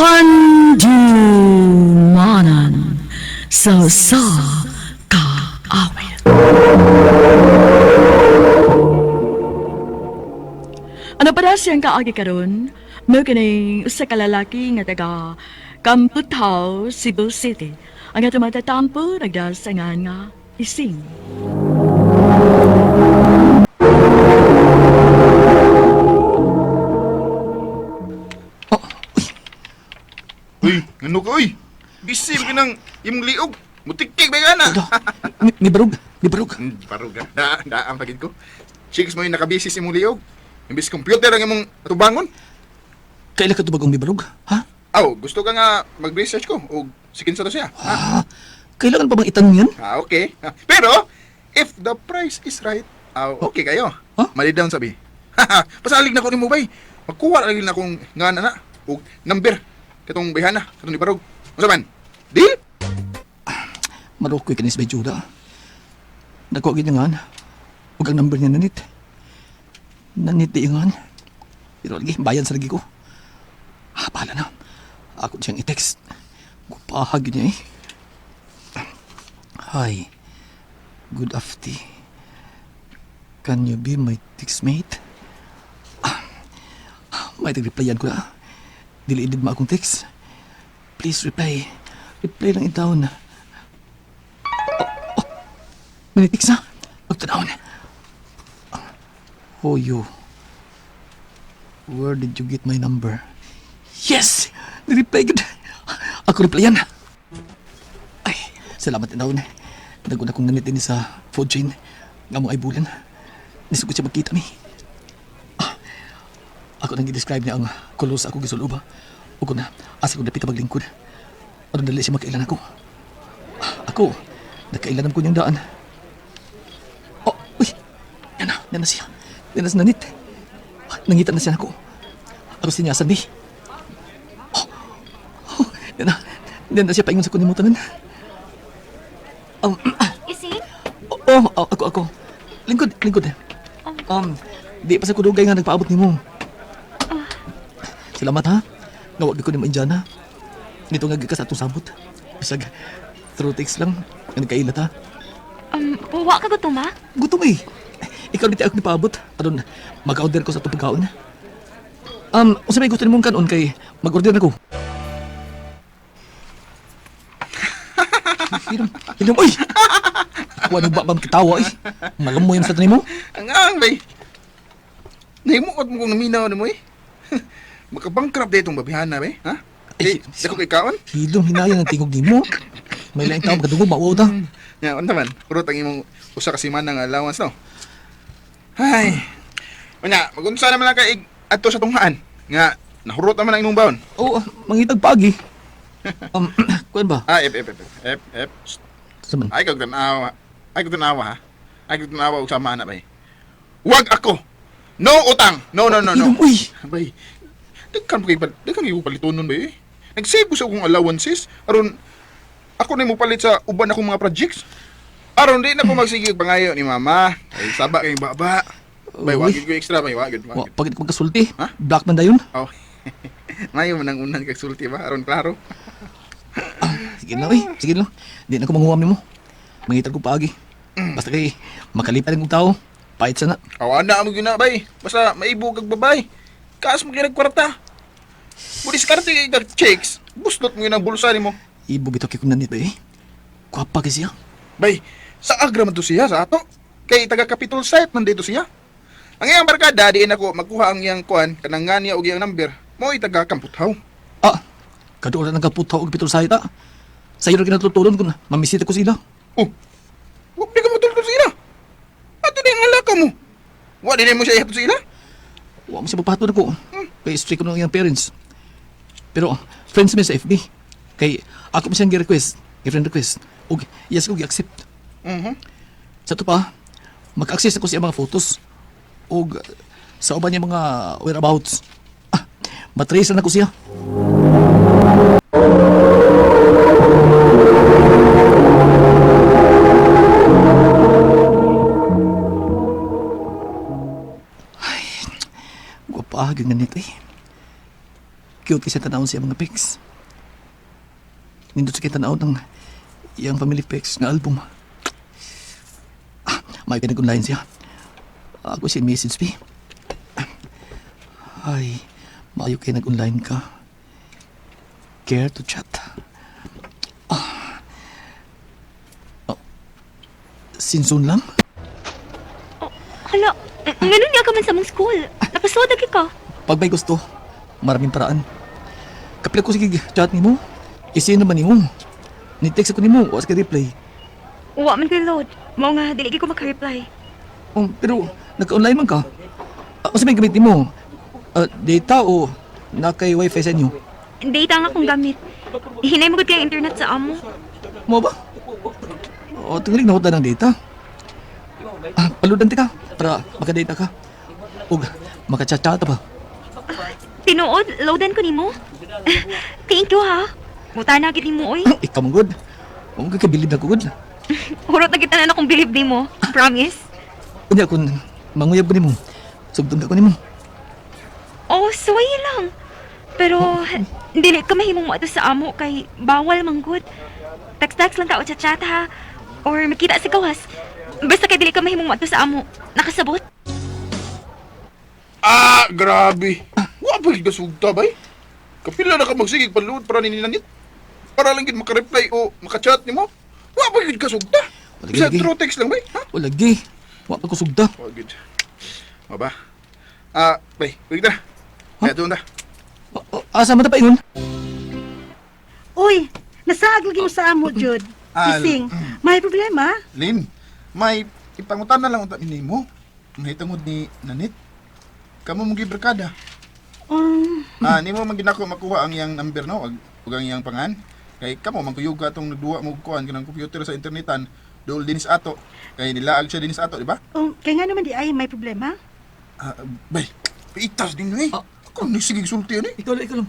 Handumanan sa kaawit. Ano para siyang kaagi karon? Mo kini usa ka lalaki nga taga Kamputaw, Cebu City. Ang ato matatampo nagdasangan nga ising. Uy, ano ka, uy? Bisim ka ng imong liog. Mutikik ba ka na? May barug, may barug. Parog ka. Daan pagid ko. Chicks mo yung nakabisis imong liog. Imbis computer ang imong tubangon. Kailan ka tubagong may barug? Ha? Aw, gusto ka nga mag-research ko o sikin sa to siya. Ha? Kailangan pa bang itanong yan? Okay. Pero, if the price is right, okay kayo. Huh? Mali down sabi. Pasalig na ko ni mo bay. Magkuha lagi na akong nga na o number. Katong bayhana, katong ni Barog. Masa man? Deal? Marokoy ka ni sa Juda. Nakuha niya nga. Huwag ang number niya nanit. Nanit di nga. Pero lagi, bayan sa lagi ko. Bahala na. Ako siyang i-text. Gupahag niya eh. Hi. Good afternoon. Can you be my textmate? May tag-replyan ko na. Dili-idid mo akong text. Please reply. Reply lang itaon. May text na. Magtanawin. Oh, you. Where did you get my number? Yes! Nireply good. Ako replyan. Ay, salamat itaon. Naguna kong nanitin sa food chain. Nga mo ay bulan. Nisugod siya magkita mi. Ako nang i-describe niya ang kolor sa akong gisuluba. O ko na, asa ko napita maglingkod. Ano dali siya magkailan ako. Ako, nagkailanam ko niyang daan. Oh, uy! Yan na siya. Yan na si Nanit. Nangita na siya ako. Ako sinyasan, di. Yan na siya paingon sa kunimutan. Ising? Ako. Lingkod. Di pa sa kudugay nga nagpaabot ni mo. Salamat ha. Nawag ko ni Indiana. Dito nga gikas atong sabot. Bisag, through text lang. Ang nagkailat ha. Wa ka gutom ba? Gutom eh. Ikaw dito ako ni paabot. Aron, mag-order ko sa itong pagkaon. Usapay gusto ni mong kanon kay mag-order na ko. Hilom, oy! Wala ba bang kitawa eh? Malam mo yung sa tanim mo? Ang bay. Nahimukot mo kung naminaw na mo eh. Makabangkrap dito itong babihana ba eh. Ha? Ay, Dako kay kaon? Hilom, hinayang ang tingog ni mo. May laing tao magkadungo, mauwa ta. Ya, ano naman? Kurot ang imong usa ka siman ng allowance no. Ay. Unya, magunsa naman lang kay adto sa tunghaan nga nahurot naman ang imong baon. Oo, mangitag pagi. Kuan ba? F. Saman. Ay kag tanawa. Ay kag tanawa ha. Ay kag tanawa og sama na bay. Wag ako. No utang. No. Hilom, uy! Bay. Dagkan mo palitonon ba eh. Nag-save ko sa akong allowances. Aron, ako na mo palit sa uban akong mga projects. Aron, di na ko magsigig pangayo ni mama. Ay, saba kayong baba. Bay, Uy. wagid ko extra, bay, wagid. Pagit ko magkasulti. Ha? Black man dayon. Oh. Ngayon man ang unang kagsulti ba? Aron, klaro. Sige na, uy. Sige lang. Di na ko manguwam ni mo. Mangitag ko pagi. Basta kay makalipat ng tao. Pahit sana. Awana mo gina, bay. Basta maibog kag babay. Kaas mo kinagkwarta. Bulis karte kag checks. Bustot mo yun ang bulsa ni mo. Ibo bito kay kunan nito eh. Kuwapa kay siya. Bay, sa agra man to siya sa ato. Kay taga Capitol site man dito siya. Ang iyang barkada diin ako magkuha ang iyang kuan kanang nga niya og iyang number. Mo'y taga Kamputhaw. Kadoon na nagkaputaw og pitol sayta. Sa iyo kinatutulon ko na. Mamisita ko sila. Oh. Wag di ka matulog sila. Ato na yung alaka mo. Wa din mo siya ihatod sila. Huwag mo siya magpahatod ako. Kay strict ko ng iyang parents. Pero, friends mo sa FB. Kay, ako mo siyang gi-request. I-friend request. O, yes ko gi-accept. Sa ito pa, mag-access ako sa iyang mga photos. O, sa uban niya mga whereabouts. Matrace na ako siya. Guwapahag yung nanito eh. cute kasi tanawon siya mga pics. Nindot sa kita ng iyang family pics nga album. May pinag-online siya. Ako siya message me. Ay, maayo kayo nag-online ka. Care to chat. Sinsun lang? Hala, ganun nga ka man sa mong school. Napasod lagi ka. Pag may gusto, maraming paraan. Kapila ko sige chat ni mo. Isin naman ni mo. Ni-text ako ni mo, was ka reply. Uwa man kay load. Mao nga, dili ko maka-reply. Pero, nagka-online man ka. Kasi may gamit ni mo. Data o nakay wifi sa inyo? Data nga akong gamit. Hinay mo gud kay internet sa amo. Mo ba? O, tingalig na ko ng data. Paludan ka para makadata ka. O, makachat-chat pa. Tinuod, loadan ko nimo. Thank you ha. Muta na gid nimo oy. Ikaw mong good. Huwag ka kabilib na ko good. Hurot na kita na akong believe nimo. Promise. Kunya, kung manguyab ko ni mo, sugtong ka ko ni mo. Oh, suway lang. Pero, dili ka mahimong mo ato sa amo kay bawal man good. Text-text lang ka o chat-chat ha. Or makita sa gawas. Basta kay dili ka mahimong mo ato sa amo. Nakasabot? Grabe. Wa ba ka sugta bay? Kapila na ka magsigig panluod para nininanit. Para lang gid maka-reply o maka-chat nimo. Wa ba gid ka sugta? Wala Bisa gid. through text lang bay? Ha? O, lagi. Wa pa ko sugda. Wa gid. Wa ba? Bay, wait na. Kaya doon na. Asa man ta pa ingon? Uy, nasaag lagi mo sa amo, Jud. Ising, may problema? Lin, may ipangutan na lang unta nimo. Nahitangod ni Nanit. Kamu mong giberkada. Nimo man ginako makuha ang iyang number no, ug ang iyang pangan. Kay kamo man kuyuga atong nagduwa mo kuan kanang computer sa internetan. Dol dinis ato. Kay nilaag siya dinis ato, di ba? Kaya nga naman di ay may problema. Bay, piitas din eh. Ako ni sige sulti ni. Ikaw lang.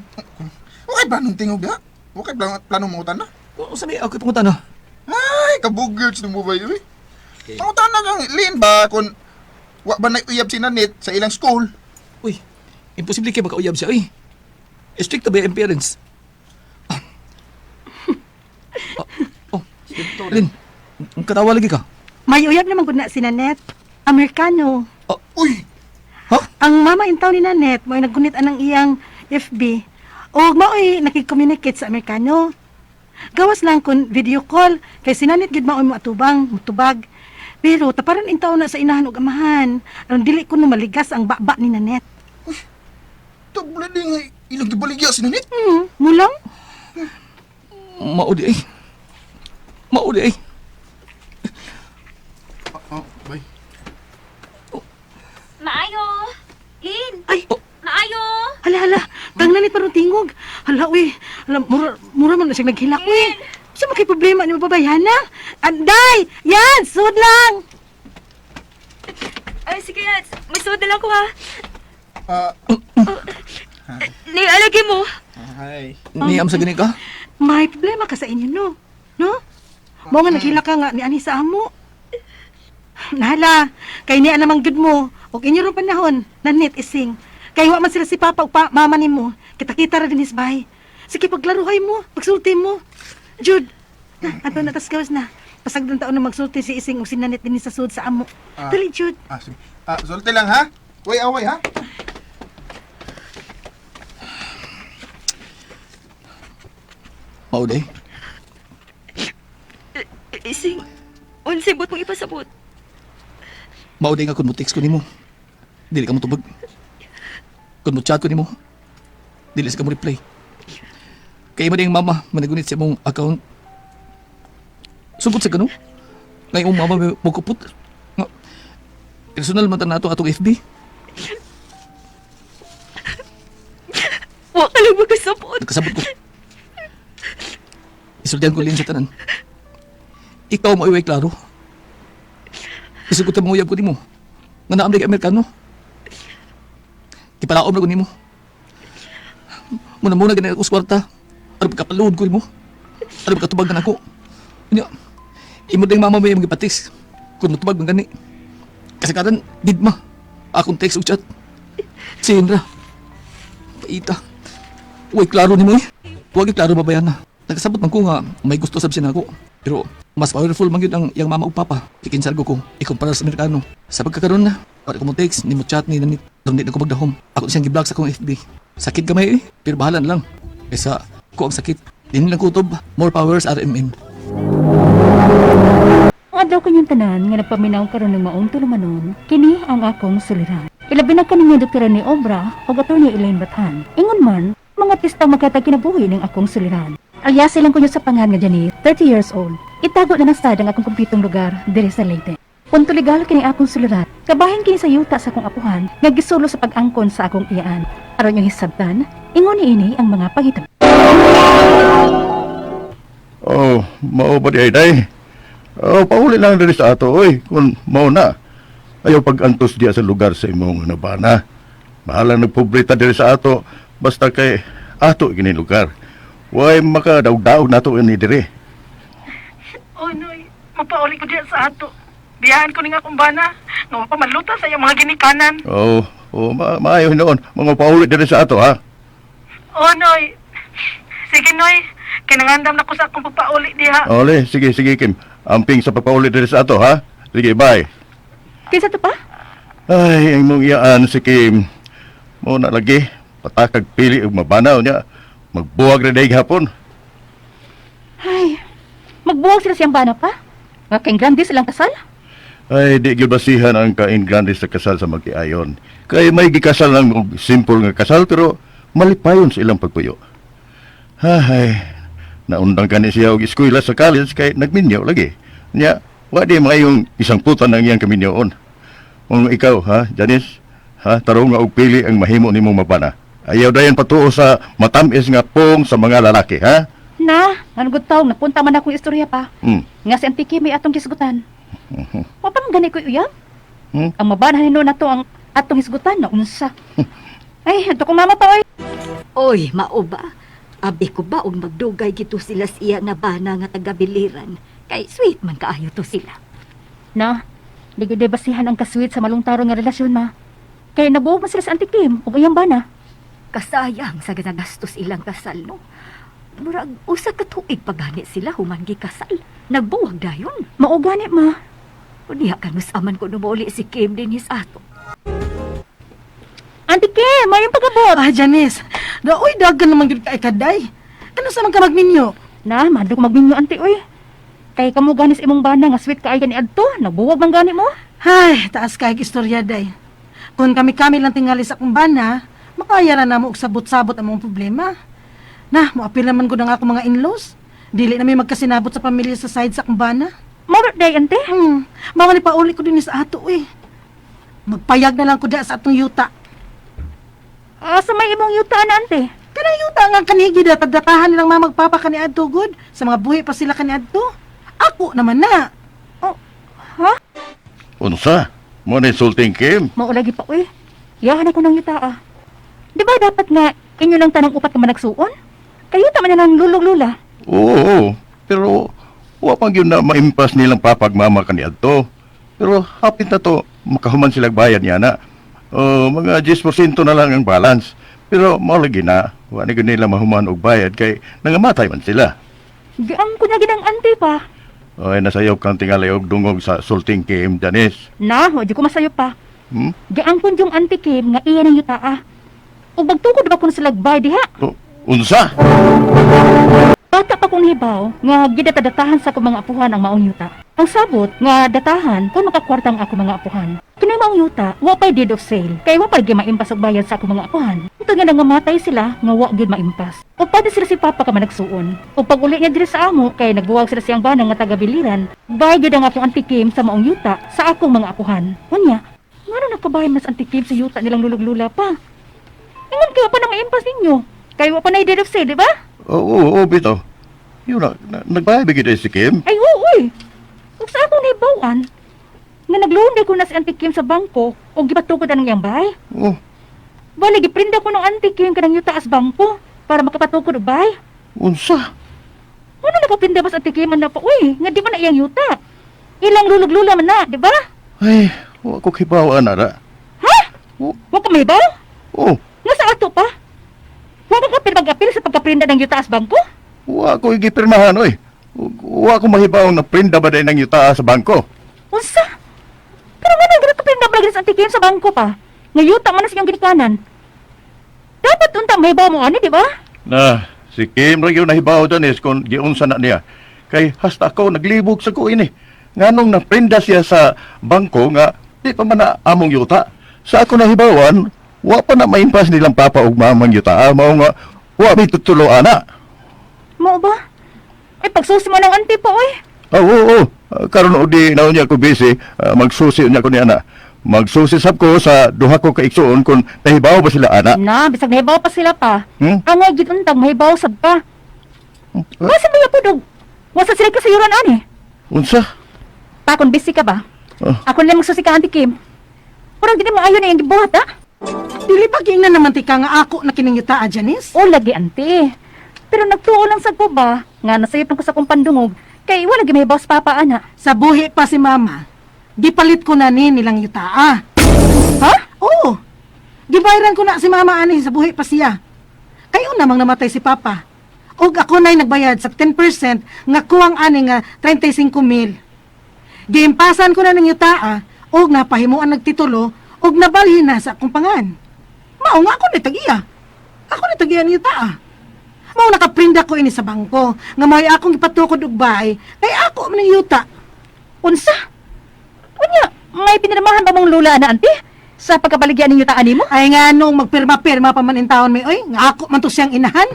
Okay ba nung tingog ha? Okay plano mangutan na? O, sabi, ako ipungutan na. Ay, kabugers na mo ba yun eh? Pangutan na kang Lin ba kung wa ba na uyab si Nanit sa ilang school? Uy, imposible kayo makauyab siya, uy. Strict na ba yung parents? Lin, katawa lagi ka. May uyab naman gud na si Nanet. Amerikano. Uy! Ang mama intaw ni Nanet, mo'y naggunit anang iyang FB. O mao'y nakikommunicate sa Amerikano. Gawas lang kun video call, kay si Nanet gid mao'y mutubag. Pero taparan intaw na sa inahan ug amahan. Aron dili ko no maligas ang baba ni Nanet. Tabla din nga ilang gibaligya si Nanit. Mulang? Maudi ay. Maudi ay. Bay. Maayo! Lin! Ay, Maayo! hala, kang Nanet parang tingog. Hala, uy, hala, mura man na siya naghilak, uy. Sa makay problema ni mababayana? Anday! Yan! Sud lang! Ay, sige yan. May suod na lang ko ha. Ah, Nialagay mo. hi. Niyam sa gani ka? May problema ka sa inyo, no? No? Mo nga naghilak ka nga ni ani sa amo. Nahala, kay niya namang good mo. O inyo rin panahon, Nanit ising. Kay wa man sila si Papa o Mama ni mo. Kita-kita ra din isbay. Sige, paglaruhay mo, pagsulti mo. Jude, ato na tas gawas na. Pasagdan taon na magsulti si Ising o si Nanit din sa sud sa amo. Dali, Jude. Sige. Sulti lang ha? Uy, away ha? Maudi ay. Ising, unsay bot mong ipasabot. Maudi nga kung mo text ko nimo. Dili ka mo tubag. Kung mo chat ko nimo. Dili sa ka mo reply. Kaya mo yung mama, managunit sa mong account. Sugod sa ganun. Ngayon mama mo kupot. Personal man na ito atong FB. Wa ka lang magkasabot. Nagkasabot ko. Isultihan ko din sa tanan. Ikaw mo iway klaro. Isugot ang mga uyab ko ni mo. Nga naamday ka Amerikano. Kipalaom na ko ni mo. Muna-muna ganyan ako sa kwarta. Ano pagkapaluhod ko ni mo? Ano pagkatubag na ako? Imo din mama mo yung magipatis. Kung matubag ng gani. Kasi karan, didma. Akong text o chat. Si Indra. Paita. Uy, klaro ni mo eh. Huwag klaro babayan na. Nagkasabot man ko nga may gusto sabsin ako. Pero mas powerful man yun ang yang mama o papa. Kikinsargo ko, ikumpara sa Amerikano. Sa pagkakaroon na, wala ko mo text, ni mo chat, ni nanit. Doon din ako magdahom. Ako siyang giblock sa akong FB. Sakit kamay eh, pero bahala na lang. Kaysa ko ang sakit. Din lang kutob, more powers RMM. Adlaw kanyang tanan nga nagpaminaw karon ng maong tulumanon, kini ang akong suliran. Ilabi na kaninya doktora ni Obra o attorney Elaine Bathan. Ingon man, mga artista magkatag kinabuhi ng akong suliran. Alias silang kunyo sa pangan nga Janice, 30 years old. Itago na ng sad ang akong kumpitong lugar diri sa Leyte. Punto legal kini akong suliran. Kabahin kini sa yuta sa akong apuhan nga gisulo sa pag-angkon sa akong iyaan. Aron yung hisabtan, ingon ni ini ang mga panghitabo. Oh, mao ba di ay day? Oh, pauli lang diri sa ato, oy, kung mao na. Ayaw pag-antos diya sa lugar sa imong nabana. Mahalang nagpobrita diri sa ato, basta kay ato gini lugar. Way makadaog-daog nato ini diri. Oh, noy. Mapauli ko diyan sa ato. Biyahan ko ni nga kumbana. Nga mapamaluta sa iyong mga ginikanan. Oh, maayo noon. Mga pauli diri sa ato, ha? Oh, noy. Sige, noy. Kinangandam na ko sa akong pagpauli diha. Ole, sige, Kim. Amping sa papauli diri sa ato, ha? Sige, bye. Kaysa to pa? Ay, ang mong iyaan si Kim. Mo na lagi, patakag pili og mabanaw niya. Magbuwag na daig hapon. Ay, magbuwag sila siyang bana pa? Nga kayong grande silang kasal? Ay, di gyud basihan ang kain grande sa kasal sa mag-iayon. Kay may gikasal lang og simple nga kasal pero malipayon sa ilang pagpuyo. Ay, naundang kani siya og eskwela sa college kay nagminyo lagi. Nya, wa di mayong isang putan ang iyang kaminyoon. Kung ikaw, ha, Janice, ha, tarong nga og pili ang mahimo nimong mabana. Ayaw dayon patuo sa matamis nga pong sa mga lalaki, ha? Na, nanugod taong napunta man akong istorya pa. Nga si Auntie Kim may atong kisgutan. Wa pa man gani ko uyang? Ang mabanahin no na to ang atong isgutan na unsa. Ay, ito kong mama pa oy. Oy, mao ba? Abi ko ba og magdugay gito sila siya nga bana nga taga-biliran? Kay sweet man kaayo to sila. Na, di ko basihan ang kasweet sa malungtaro nga relasyon ma. Kaya nabuo man sila sa Auntie Kim ug iyang bana. Kasayang sa ganagastos ilang kasal, no? Murag, usa ka tuig pagani sila humangi kasal. Nagbuwag dayon. Mao gani ma. Unya kanusaman ko numuli si Kim dinis ato. Auntie Kim, mayong pagabot. Ah, Janice. Daoy, dagan naman yun ka ikaday. Ano sa man ka magminyo? Na, madog magbinyo Auntie oy. Kay kamo ganis imong bana nga sweet kaay gani adto, nabuwag man gani mo. Ay, taas kahig istorya, day. Kung kami-kami lang tingali sa kumbana, makayara na mo og sabot-sabot ang mga problema. Na, moapil naman ko na nga ako mga in-laws. Dili na may magkasinabot sa pamilya sa side sa kumbana. Mawag day Auntie. Mga ni pauli ko din sa ato, eh. Magpayag na lang ko da sa atong yuta. Sa may imong yutaan Auntie. Kanang yuta nga kanigi da, tagdatahan nilang mga magpapa kani adto, good. Sa mga buhi pa sila kani adto. Ako naman na. Unsa? Mo na insulting Kim? Mao lagi pa oy. Yahan ako ng yuta. Di ba dapat nga inyo lang tanang upat ka managsuon? Kayo tama na lang lulog-lula. Oo, pero wa pang yun na maimpas nilang papagmama kaniadto. Pero hapit na to, makahuman silang bayad niya na. Mga 10% na lang ang balance. Pero malagi na, wa na nila mahuman og bayad kay nangamatay man sila. Giang ko na ginang Auntie pa. Ay, nasayop kang tingalay og dungog sa sulting Kim, Janice. Na, di ko masayo pa. Hmm? Giang ko yung Auntie Kim nga iya ng yuta. Ug magtukod ba ko na sila bay diha? Unsa? Bata pa kong hibaw nga gidatadatahan sa akong mga apuhan ang maong yuta. Ang sabot nga datahan kung makakwarta ang ako mga apuhan. Kini maong yuta, wa pay deed of sale. Kay wa pay maimpas og bayad sa akong mga apuhan. Ito nga nangamatay sila nga wa gyud maimpas. O pwede sila si Papa ka managsuon. O pag uli niya diri sa amo kay nagbuwag sila siyang bana nga taga-biliran. Bayad gyud ang akong Auntie Kim sa maong yuta sa akong mga apuhan. Unya, ngano nakabayan mas Auntie Kim sa yuta nilang lulog-lula pa? Ingon kayo pa na maimpas ninyo. Kay wa pa na deed of sale, di ba? Oo, bitaw. Yun na, nagbayad bigit si Kim? Ay, uy! Ug sa akong naibawan, nga nagluhunday ko na si Auntie Kim sa bangko o gibatukod ang iyang bahay. Oh, Bali, giprinda ko ng Auntie Kim kanang yuta as bangko para makapatukod og bahay. unsa? Ano nakapinda ba sa Auntie Kim na pa? Uy, nga di ba na iyang yuta? Ilang lulog-lula man na, di ba? Ay, wa ko kibawaan na. Ha? Wa ka mahibaw? Oh, Nga sa ato pa? Wa ka pinag-apil sa pagkaprinda ng yuta sa bangko? Wa ko igipirmahan, oy. Wa ko mahibaw na prinda ba din ng yuta sa bangko. Unsa? Pero nga nagre ka pinag sa antikim sa bangko pa. Nga yuta man na sa iyong ginikanan. Dapat unta may mo ani, di ba? Na, si Kim rin yung nahibaw Janice kung giunsa na niya. Kay hasta ako naglibog sa ko ini. Nganong naprinda siya sa bangko nga di pa man na among yuta. Sa ako nahibawan, wa pa na maimpas nilang papa ug mamang yuta. Mao nga, wa may tutulo ana. Mo ba? Ay, pagsusi mo ng anti po, oy. Oo. Karon o di na niya ko busy, magsusi niya ko ni ana. Magsusi sab ko sa duha ko ka igsuon kung nahibaw ba sila ana. Na, bisag nahibaw pa sila pa. Hmm? Ang nga gituntag, mahibaw sab pa. Basta mo yung pudog. Wasa sila kasayuran, ani. Unsa? Takon, busy ka ba? Oh. Ako na lang magsusi ka, Auntie Kim. Parang di na maayon na yung gibuhat, ha? Dili pa na naman tika nga ako na kiningyuta, Janice. O, lagi, Auntie. Pero nagtuo lang sa ko ba, nga nasayip ko sa kong pandungog, kay wala gimahibaw sa papa, ana. Sa buhi pa si Mama, gipalit ko na ni nilang yutaa. Ha? Oo. Gibayran ko na si Mama ani sa buhi pa siya. Kayo namang namatay si Papa. Og ako na'y nagbayad sa 10% nga kuwang ani nga 35,000. Giimpasan ko na ng yutaa og napahimuan nagtitulo og nabalhin na sa akong pangan. Mao nga ako ni tagiya. Ako ni tagiya ni yutaa. Mao nakaprinda ko ini sa bangko nga may akong ipatukod og bahay kay ako man ang yuta. Unsa? Unya, may pinirmahan ba mong lula na, Auntie? Sa pagkabaligyan ng yutaan mo? Ay nga nung magpirma-pirma pa man in taon may oy, nga ako man to siyang inahan.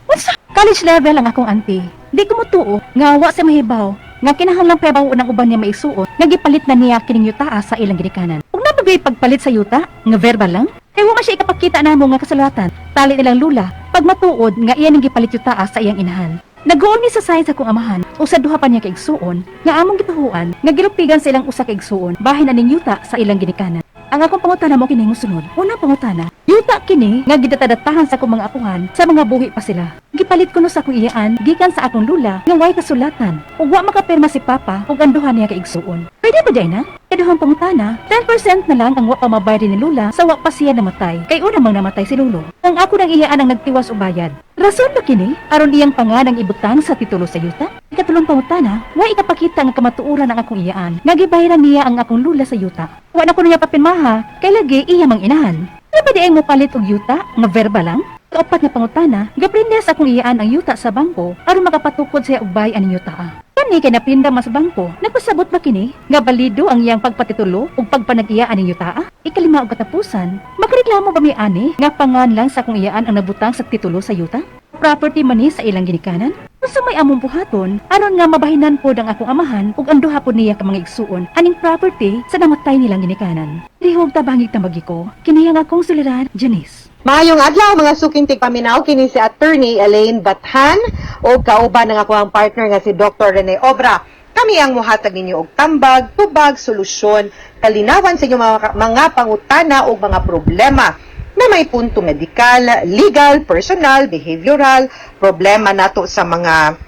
Unsa? College level lang akong auntie. Di ko mutuo nga wa sa mahibaw nga kinahanglang pebaw ng uban niya maisuot nga gipalit na niya kining yutaa sa ilang ginikanan. Ug nabagay pagpalit sa yuta nga verbal lang, kay wa man siya ikapakita namo nga kasalatan. Tali nilang lula pag matuod nga iyan ang gipalit yutaa sa iyang inahan. Naguon ni sa side sa kong amahan o sa duha pa niya kay igsuon nga among gipahuan nga gilupigan sa ilang usa ka igsuon bahin aning yuta sa ilang ginikanan. Ang akong pangutana mo kini sunod. Unang pangutana, yuta kini nga gidatadatahan sa akong mga apuhan sa mga buhi pa sila. Gipalit ko no sa akong iyaan gikan sa akong lula nga way kasulatan ug wa makapirma si papa ug ang duha niya kay igsuon. Pwede ba day na? Kaduhang pangutana, 10% na lang ang wa pa mabayad ni lula sa wa pa siya namatay. Kay una mang namatay si lulo. Ang ako nang iyaan ang nagtiwas og bayad. Rason ba kini aron iyang panganang ibutang sa titulo sa yuta? Ikatulong pangutana, wa ikapakita nga kamatuoran ang akong iyaan nga gibayaran niya ang akong lula sa yuta. Wa na ko niya papirmaha kay lagi iya mang inahan. Di ba di ang mopalit og yuta nga verbal lang? Kaupat nga pangutana, gaprindes akong iyaan ang yuta sa bangko aron makapatukod siya og bayan ning yuta. Kani kay naprinda mas bangko, nagpasabot ba kini nga balido ang iyang pagpatitulo ug pagpanag-iyaan ning yuta? Ikalima og katapusan, makareklamo ba mi ani nga pangan lang sa akong iyaan ang nabutang sa titulo sa yuta? Property man ni sa ilang ginikanan? Gusto may among buhaton, aron nga mabahinan pod ang akong amahan ug ang duha pod niya ka mga igsuon aning property sa namatay nilang ginikanan. Lihog tabangig tambagi ko, kini ang akong suliran, Janice. Maayong adlaw mga sukintig paminaw kini si Attorney Elaine Bathan o kauban ng ako ang partner nga si Dr. Rene Obra. Kami ang muhatag ninyo og tambag, tubag, solusyon, kalinawan sa inyong mga pangutana o mga problema na may punto medikal, legal, personal, behavioral, problema nato sa mga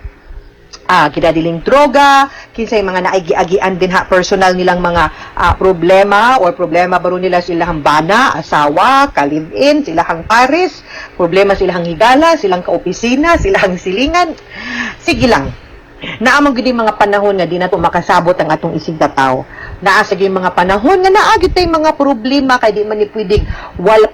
kinadiling droga, kinsay mga naigiagian din ha, personal nilang mga problema or problema baro nila silang bana, asawa, ka-live-in, silang pares, problema silang higala, silang kaopisina, silang silingan. Sige lang. Naamang gid mga panahon nga di na to makasabot ang atong isig na tao. Naa sa mga panahon nga naagi tay mga problema kay di man ni pwedeng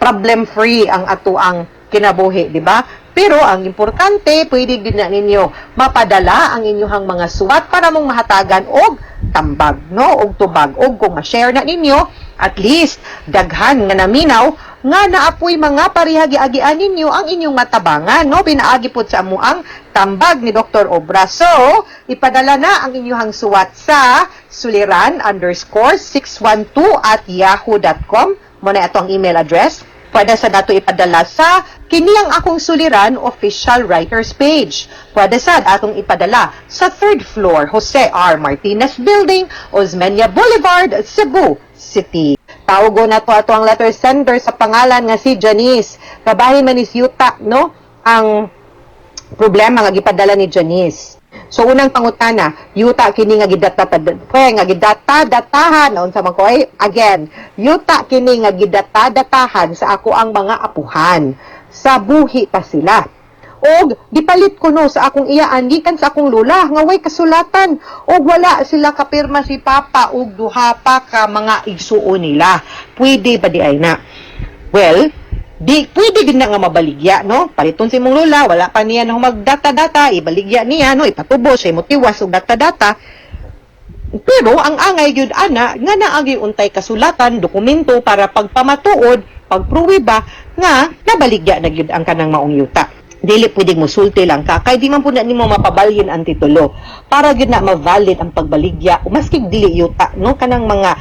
problem free ang ato ang kinabuhi, di ba? Pero ang importante, pwede din na ninyo mapadala ang inyong mga suwat para mong mahatagan og tambag, no? Og tubag. Og kung ma-share na ninyo, at least daghan nga naminaw nga naapoy mga parihagi-agian ninyo ang inyong matabangan, no? Pinaagi po sa amuang tambag ni Dr. Obra. So, ipadala na ang inyong suwat sa suliran_612@yahoo.com. Muna ito ang email address. Pwede sa nato ipadala sa Kini ang Akong Suliran official writers page. Pwede sa atong ipadala sa 3rd floor Jose R. Martinez Building, Osmeña Boulevard, Cebu City. Tawago na to ato ang letter sender sa pangalan nga si Janice. Kabahin man is yuta, no? Ang problema nga gipadala ni Janice. So unang pangutana, yuta kini nga gidata-datahan naon sa man ko ay again, yuta kini nga gidata-datahan sa ako ang mga apuhan. sa buhi pa sila. Og gipalit ko no sa akong iyaan gikan sa akong lula nga way kasulatan og wala sila kapirma si papa og duha pa ka mga igsuon nila. Pwede ba di ay na? Well, di pwede din na nga mabaligya, no? Paliton si mong lula, wala pa niya no magdata-data, ibaligya niya, no? Ipatubo siya, motiwas og data-data. Pero ang angay gyud ana nga naagi untay kasulatan, dokumento para pagpamatuod, pagpruwiba nga nabaligya na gyud ang kanang maong yuta. Dili pwedeng musulti lang ka kay di man pud na nimo mapabalhin ang titulo para gyud na ma-valid ang pagbaligya o maski dili yuta no kanang mga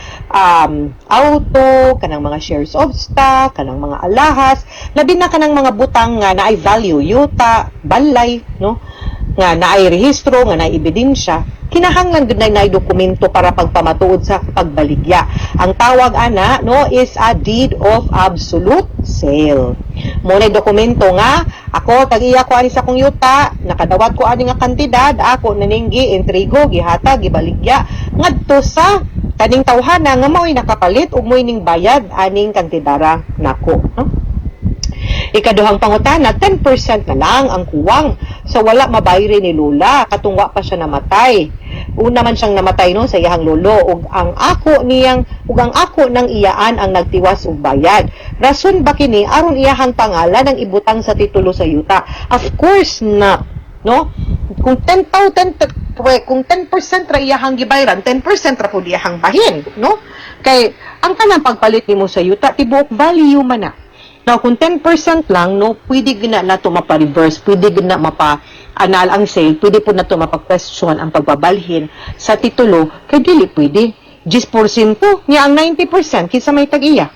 auto, kanang mga shares of stock, kanang mga alahas, labi na kanang mga butang nga naay value yuta, balay no nga naay rehistro, nga naay ebidensya, kinahanglan gud na dokumento para pagpamatuod sa pagbaligya. Ang tawag ana no is a deed of absolute sale. Mo na dokumento nga ako tag-iya ko ani sa kong yuta, nakadawat ko ani nga kantidad, ako naninggi intrigo gihatag gibaligya ngadto sa kaning tawhana nga mao'y nakapalit ug mo'y ning bayad aning kantidara nako no. Ikaduhang pangutana, 10% na lang ang kuwang sa wala mabayre ni Lola katungwa pa siya namatay. Una man siyang namatay no sa iyang lolo ug ang ako ng iyaan ang nagtiwas og bayad. Rason ba kini aron iyahang pangalan ang ibutang sa titulo sa yuta? Of course not, no? Kung 10% ra iyahang gibayran, 10% ra pud iyahang bahin, no? Kay ang kanang pagpalit nimo sa yuta tibuok value man na. Now, kung 10% lang, no, pwede gina na ito mapa-reverse, pwede gina mapa-anal ang sale, pwede po na ito mapa-question ang pagbabalhin sa titulo, kaya dili pwede. 10% niya ang 90%, kinsa may tag-iya.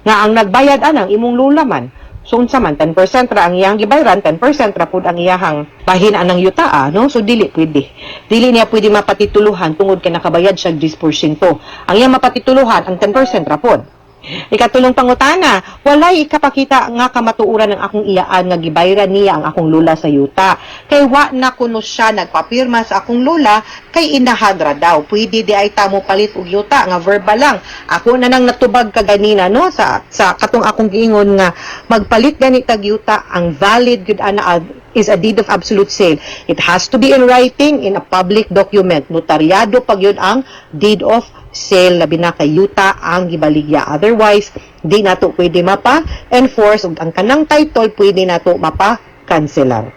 Nga ang nagbayad anang imong lulaman. So, unsa man, 10% ra ang iyang gibayran, 10% ra pud ang iyahang bahin anang yutaa, no? So, dili pwede. Dili niya pwede mapatituluhan tungod kay nakabayad siya 10%. Ang iyang mapatituluhan, ang 10% ra pud. Ikatulong pangutana, walay ikapakita nga kamatuuran ng akong iyaan nga gibayran niya ang akong lula sa yuta. Kay wa na kuno siya nagpapirma sa akong lula kay inahadra daw. Pwede di ay tamo palit og yuta nga verbal lang. Ako na nang natubag kaganina no sa katong akong giingon nga magpalit gani tag yuta ang valid gud ana is a deed of absolute sale. It has to be in writing in a public document. Notaryado pag yun ang deed of sale labi na kay yuta ang gibaligya. Otherwise, di nato pwede mapa-enforce ug ang kanang title pwede nato mapa-cancelar.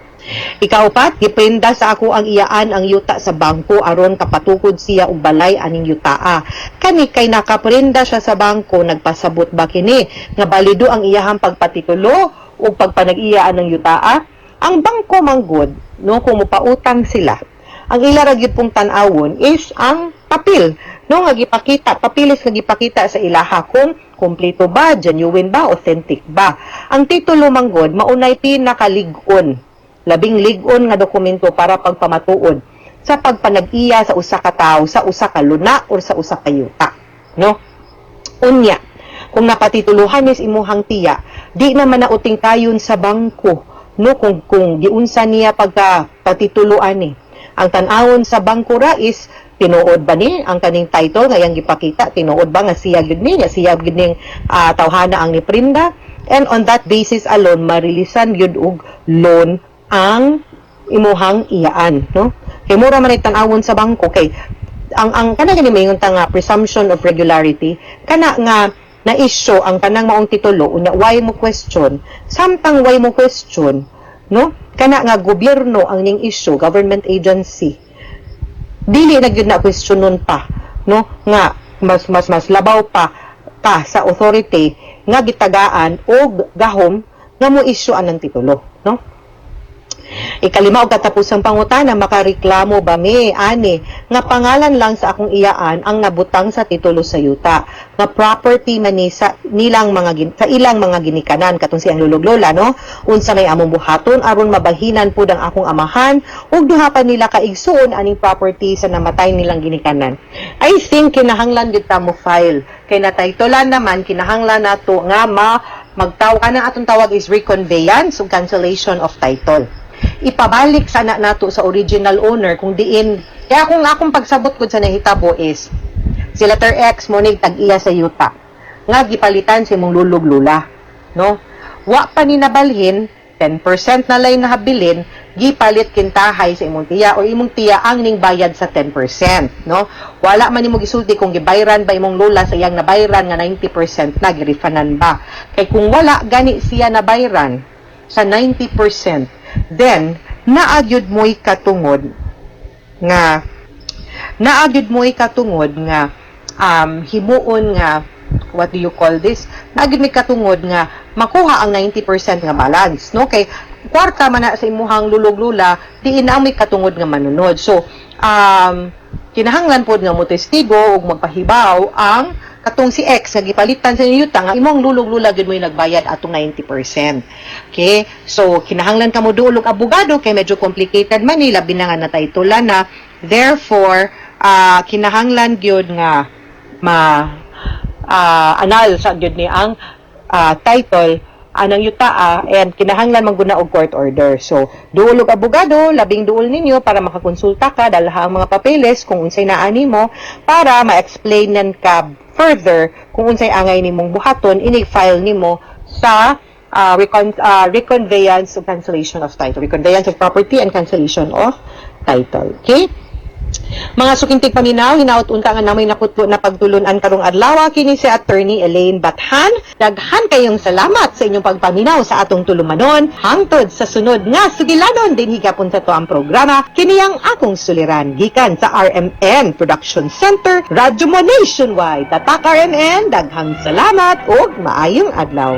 Ikaupat, giprinda sa ako ang iyaan ang yuta sa bangko aron kapatukod siya og balay aning yutaa. Kani kay nakaprinda siya sa bangko, nagpasabot ba kini nga balido ang iyahang pagpatitulo ug pagpanag-iyaan ng yutaa? Ang bangko manggod, no, kung mupautang sila, ang ila ra gyud pong tan-awon is ang papel, no, nga gipakita, papilis nga gipakita sa ilaha kung kompleto ba, genuine ba, authentic ba. Ang titulo manggod maunay pinakalig-on, labing lig-on nga dokumento para pagpamatuod sa pagpanag-iya sa usa ka tawo, sa usa ka luna or sa usa ka yuta, no. Unya, kung napatituluhan is imuhang tiya, di naman nauting kayon sa bangko, no, kung giunsa niya pagka patituluan ni. Ang tan-awon sa bangko ra is tinuod ba ni ang kaning title nga yang gipakita, tinuod ba nga siya gid ni, nga siya gid ning tawhana ang niprinda, and on that basis alone marilisan gyud og loan ang imuhang iyaan, no. Kay mura man tan-awon sa bangko kay ang kana gani mayon ta nga presumption of regularity kana nga na-issue ang kanang maong titulo unya why mo question samtang why mo question, no, kana nga gobyerno ang ning issue, government agency, dili na gyud na question nun pa, no, nga mas labaw pa sa authority nga gitagaan og gahom nga mo issue ang titulo, no. Ikalima og katapusang pangutana, makareklamo ba mi ani nga pangalan lang sa akong iyaan ang nabutang sa titulo sa yuta nga property man ni sa ilang mga ginikanan katong siyang lulog-lola, no, unsa may among buhaton aron mabahinan pud ang akong amahan ug duha pa nila ka igsuon aning property sa namatay nilang ginikanan. I think kinahanglan gid ta mo file kay nataytolan naman kinahanglan nato nga magtaw kanang atong tawag is reconveyance ug cancellation of title. Ipabalik sana nato sa original owner kung diin. Kaya kung akong pagsabot ko sa nahitabo is si letter X mo nig tag-iya sa yuta nga gipalitan si mong lulog-lula, no. wa pa ni nabalhin 10% na lay nahabilin, gipalit kintahay sa imong tiya o imong tiya ang ning bayad sa 10%, no? Wala man nimo gisulti kung gibayran ba imong lola sa iyang nabayran nga 90% na girefundan ba. Kay kung wala gani siya nabayran sa 90%, then naagyud mo'y katungod nga himuon nga what do you call this? Nagid may katungod nga makuha ang 90% nga balance, no? Kay kwarta man na sa imuhang lulog-lula, diin ang may katungod nga manunod. So, kinahanglan pod nga mo testigo ug magpahibaw ang katong si X nga gipalitan sa inyo yuta nga imong lulog-lula gid mo nagbayad atong 90%. Okay? So, kinahanglan ka mo duol og abogado kay medyo complicated man ni labi na nga nataytulan na. Therefore, kinahanglan gyud nga anal sa gyud ni ang title anang yuta and kinahanglan mangguna og court order. So, duol og abogado, labing duol ninyo para makakonsulta ka dalha ang mga papeles kung unsay naa nimo para ma-explainan ka further kung unsay angay nimong buhaton ini-file nimo sa reconveyance of cancellation of title, reconveyance of property and cancellation of title. Okay? Mga sukintig paminaw, hinaut unta nga namoy nakutlo na pagtulunan karong adlaw kini si Attorney Elaine Bathan. Daghan kayong salamat sa inyong pagpaminaw sa atong tulumanon. Hangtod sa sunod nga sugilanon din higapon sa to ang programa kini ang akong suliran gikan sa RMN Production Center, Radyo Mo Nationwide. Tatak RMN, daghang salamat ug maayong adlaw.